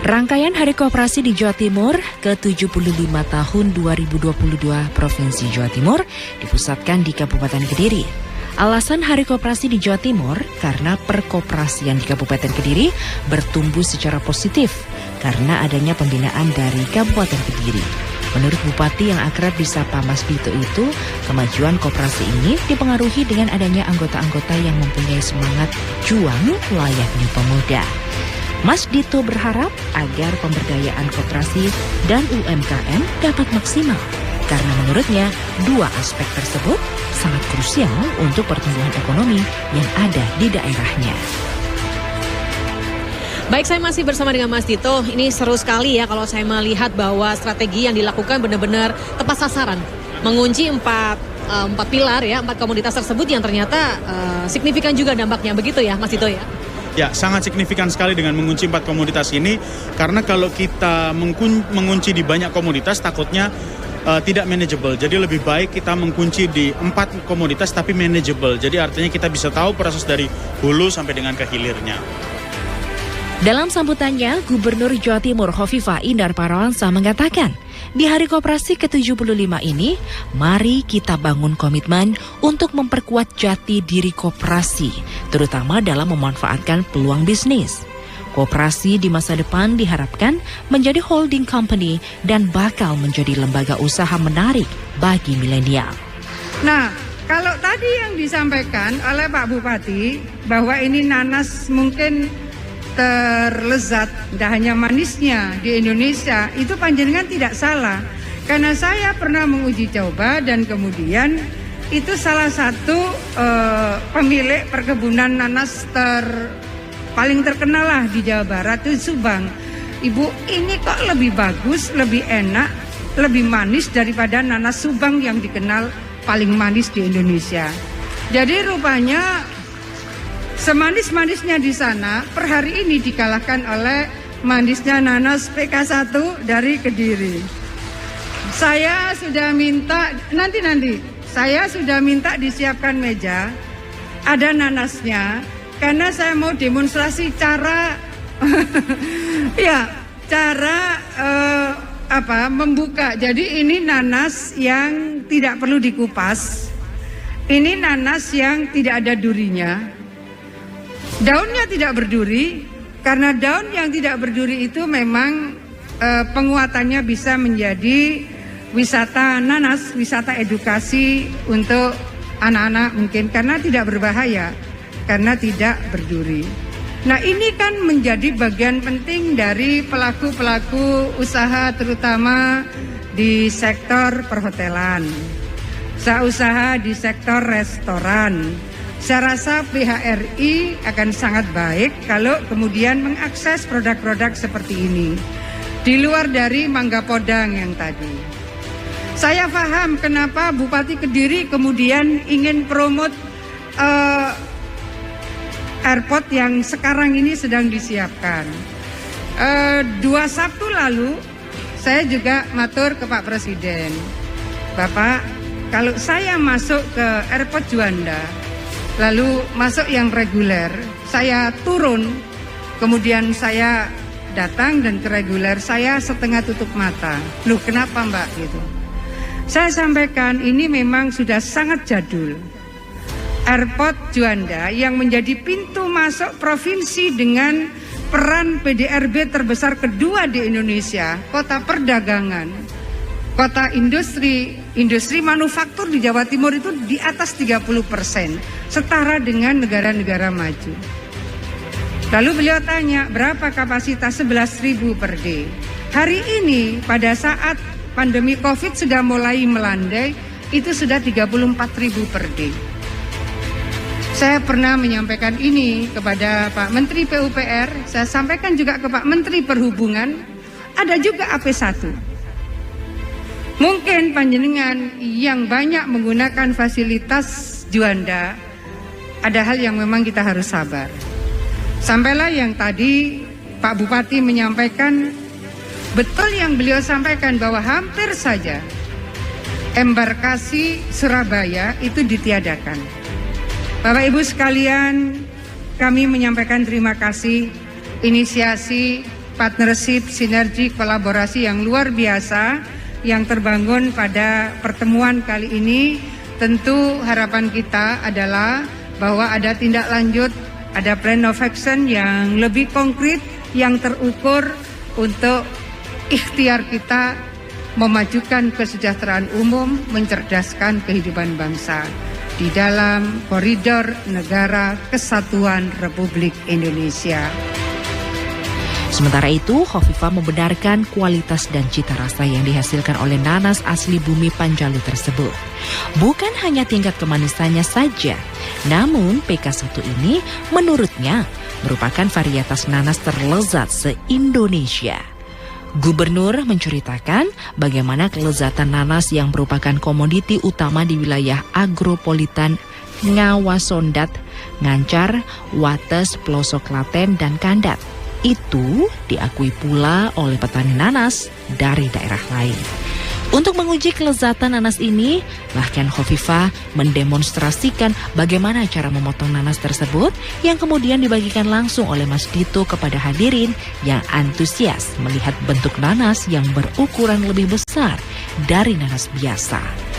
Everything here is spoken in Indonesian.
Rangkaian Hari Koperasi di Jawa Timur ke-75 tahun 2022 Provinsi Jawa Timur dipusatkan di Kabupaten Kediri. Alasan Hari Koperasi di Jawa Timur karena perkoperasian di Kabupaten Kediri bertumbuh secara positif karena adanya pembinaan dari Kabupaten Kediri. Menurut Bupati yang akrab disapa Mas Dito itu, kemajuan koperasi ini dipengaruhi dengan adanya anggota-anggota yang mempunyai semangat juang layaknya pemuda. Mas Dito berharap agar pemberdayaan koperasi dan UMKM dapat maksimal karena menurutnya dua aspek tersebut sangat krusial untuk pertumbuhan ekonomi yang ada di daerahnya. Baik, saya masih bersama dengan Mas Dito. Ini seru sekali ya kalau saya melihat bahwa strategi yang dilakukan benar-benar tepat sasaran. Mengunci empat pilar ya, 4 komoditas tersebut yang ternyata signifikan juga dampaknya. Begitu ya Mas Dito ya? Ya, sangat signifikan sekali dengan mengunci 4 komoditas ini. Karena kalau kita mengunci di banyak komoditas takutnya tidak manageable. Jadi lebih baik kita mengunci di 4 komoditas tapi manageable. Jadi artinya kita bisa tahu proses dari hulu sampai dengan ke hilirnya. Dalam sambutannya, Gubernur Jawa Timur Khofifah Indar Parawansa mengatakan, di Hari Koperasi ke-75 ini, mari kita bangun komitmen untuk memperkuat jati diri koperasi, terutama dalam memanfaatkan peluang bisnis. Koperasi di masa depan diharapkan menjadi holding company dan bakal menjadi lembaga usaha menarik bagi milenial. Nah, kalau tadi yang disampaikan oleh Pak Bupati bahwa ini nanas mungkin terlezat, tidak hanya manisnya di Indonesia, itu panjenengan tidak salah. Karena saya pernah menguji coba dan kemudian itu salah satu pemilik perkebunan nanas paling terkenal lah di Jawa Barat, itu Subang. Ibu, ini kok lebih bagus, lebih enak, lebih manis daripada nanas Subang yang dikenal paling manis di Indonesia. Jadi rupanya semanis-manisnya di sana per hari ini dikalahkan oleh manisnya nanas PK1 dari Kediri. Saya sudah minta, saya sudah minta disiapkan meja, ada nanasnya, karena saya mau demonstrasi cara, membuka. Jadi ini nanas yang tidak perlu dikupas, ini nanas yang tidak ada durinya. Daunnya tidak berduri, karena daun yang tidak berduri itu memang penguatannya bisa menjadi wisata nanas, wisata edukasi untuk anak-anak mungkin, karena tidak berbahaya, karena tidak berduri. Nah, ini kan menjadi bagian penting dari pelaku-pelaku usaha terutama di sektor perhotelan, usaha di sektor restoran. Saya rasa PHRI akan sangat baik kalau kemudian mengakses produk-produk seperti ini. Di luar dari Mangga Podang yang tadi. Saya paham kenapa Bupati Kediri kemudian ingin promote airport yang sekarang ini sedang disiapkan. 2 Sabtu lalu saya juga matur ke Pak Presiden. Bapak, kalau saya masuk ke airport Juanda, lalu masuk yang reguler, saya turun, kemudian saya datang dan ke reguler, saya setengah tutup mata. Loh, kenapa Mbak gitu? Saya sampaikan ini memang sudah sangat jadul. Airport Juanda yang menjadi pintu masuk provinsi dengan peran PDRB terbesar kedua di Indonesia, kota perdagangan, kota industri manufaktur di Jawa Timur itu di atas 30%, setara dengan negara-negara maju. Lalu beliau tanya, berapa kapasitas? 11.000 per day. Hari ini pada saat pandemi COVID sudah mulai melandai, itu sudah 34.000 per day. Saya pernah menyampaikan ini kepada Pak Menteri PUPR, saya sampaikan juga ke Pak Menteri Perhubungan, ada juga AP1. Mungkin panjenengan yang banyak menggunakan fasilitas Juanda, ada hal yang memang kita harus sabar. Sampailah yang tadi Pak Bupati menyampaikan, betul yang beliau sampaikan bahwa hampir saja embarkasi Surabaya itu ditiadakan. Bapak Ibu sekalian, kami menyampaikan terima kasih inisiasi partnership, sinergi, kolaborasi yang luar biasa yang terbangun pada pertemuan kali ini. Tentu harapan kita adalah bahwa ada tindak lanjut, ada plan of action yang lebih konkret, yang terukur untuk ikhtiar kita memajukan kesejahteraan umum, mencerdaskan kehidupan bangsa di dalam koridor negara kesatuan Republik Indonesia. Sementara itu, Khofifah membenarkan kualitas dan cita rasa yang dihasilkan oleh nanas asli bumi Panjalu tersebut. Bukan hanya tingkat kemanisannya saja, namun PK1 ini menurutnya merupakan varietas nanas terlezat se-Indonesia. Gubernur menceritakan bagaimana kelezatan nanas yang merupakan komoditi utama di wilayah agropolitan Ngawasondat, Ngancar, Wates, Pelosok Klaten, dan Kandat. Itu diakui pula oleh petani nanas dari daerah lain. Untuk menguji kelezatan nanas ini, bahkan Khofifah mendemonstrasikan bagaimana cara memotong nanas tersebut yang kemudian dibagikan langsung oleh Mas Dito kepada hadirin yang antusias melihat bentuk nanas yang berukuran lebih besar dari nanas biasa.